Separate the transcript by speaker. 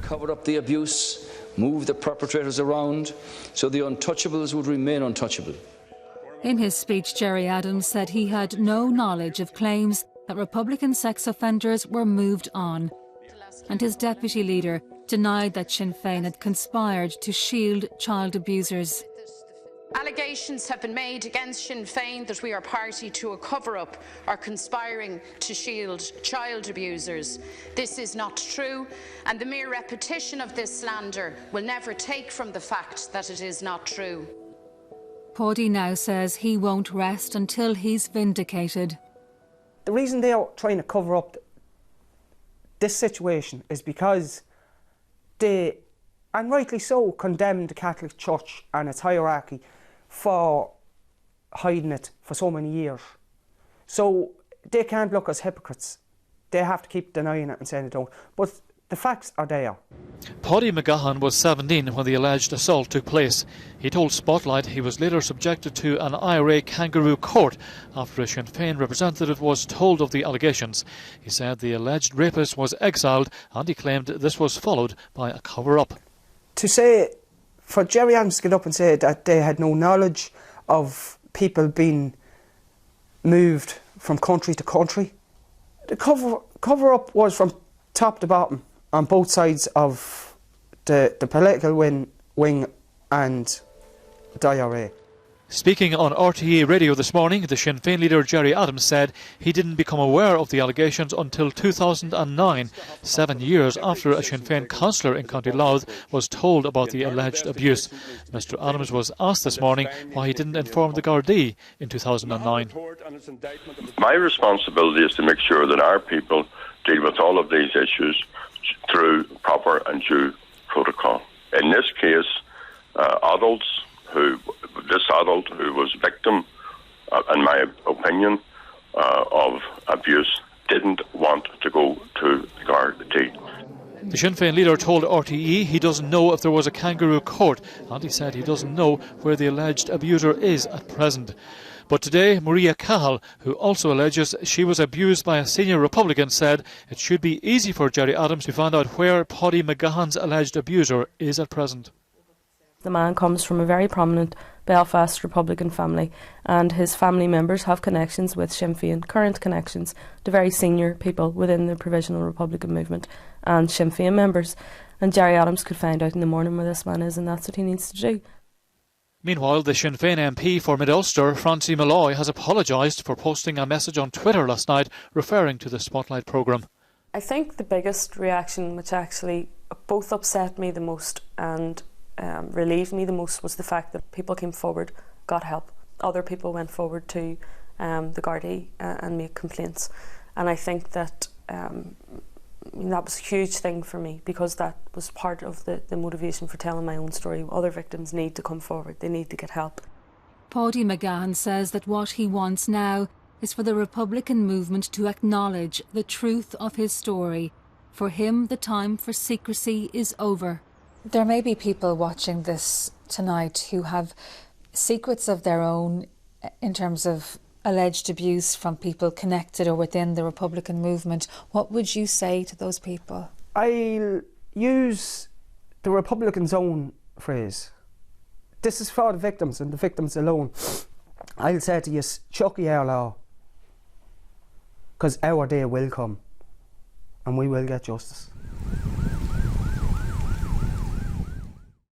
Speaker 1: cover up the abuse, move the perpetrators around, so the untouchables would remain untouchable.
Speaker 2: In his speech, Gerry Adams said he had no knowledge of claims that Republican sex offenders were moved on. And his deputy leader denied that Sinn Fein had conspired to shield child abusers.
Speaker 3: Allegations have been made against Sinn Fein that we are party to a cover-up or conspiring to shield child abusers. This is not true, and the mere repetition of this slander will never take from the fact that it is not true.
Speaker 2: Paudie now says he won't rest until he's vindicated.
Speaker 4: The reason they are trying to cover up this situation is because they, and rightly so, condemn the Catholic Church and its hierarchy for hiding it for so many years. So they can't look as hypocrites. They have to keep denying it and saying they don't. But the facts are there.
Speaker 5: Paudie McGahon was 17 when the alleged assault took place. He told Spotlight he was later subjected to an IRA kangaroo court after a Sinn Fein representative was told of the allegations. He said the alleged rapist was exiled and he claimed this was followed by a cover-up.
Speaker 4: To say, for Gerry Adams to get up and say that they had no knowledge of people being moved from country to country, the cover-up was from top to bottom on both sides of the political wing and the IRA.
Speaker 5: Speaking on RTE radio this morning, the Sinn Féin leader Gerry Adams said he didn't become aware of the allegations until 2009, 7 years after a Sinn Féin councillor in County Louth was told about the alleged abuse. Mr Adams was asked this morning why he didn't inform the Gardaí in 2009.
Speaker 6: My responsibility is to make sure that our people deal with all of these issues through proper and due protocol. In this case, this adult who was victim, in my opinion, of abuse, didn't want to go to the Gardaí.
Speaker 5: The Sinn Féin leader told RTE he doesn't know if there was a kangaroo court, and he said he doesn't know where the alleged abuser is at present. But today, Maria Cahill, who also alleges she was abused by a senior Republican, said it should be easy for Gerry Adams to find out where Paudie McGahon's alleged abuser is at present.
Speaker 7: The man comes from a very prominent Belfast Republican family, and his family members have connections with Sinn Féin, current connections to very senior people within the Provisional Republican movement and Sinn Féin members. And Gerry Adams could find out in the morning where this man is, and that's what he needs to do.
Speaker 5: Meanwhile, the Sinn Féin MP for Mid-Ulster, Francie Molloy, has apologised for posting a message on Twitter last night referring to the Spotlight programme.
Speaker 7: I think the biggest reaction, which actually both upset me the most and relieved me the most, was the fact that people came forward, got help. Other people went forward to the Gardaí and made complaints. And I think that that was a huge thing for me, because that was part of the motivation for telling my own story. Other victims need to come forward, they need to get help.
Speaker 2: Paudie McGahon says that what he wants now is for the Republican movement to acknowledge the truth of his story. For him, the time for secrecy is over.
Speaker 8: There may be people watching this tonight who have secrets of their own in terms of alleged abuse from people connected or within the Republican movement. What would you say to those people?
Speaker 4: I'll use the Republicans' own phrase. This is for the victims and the victims alone. I'll say to you, chucky our law, because our day will come and we will get justice.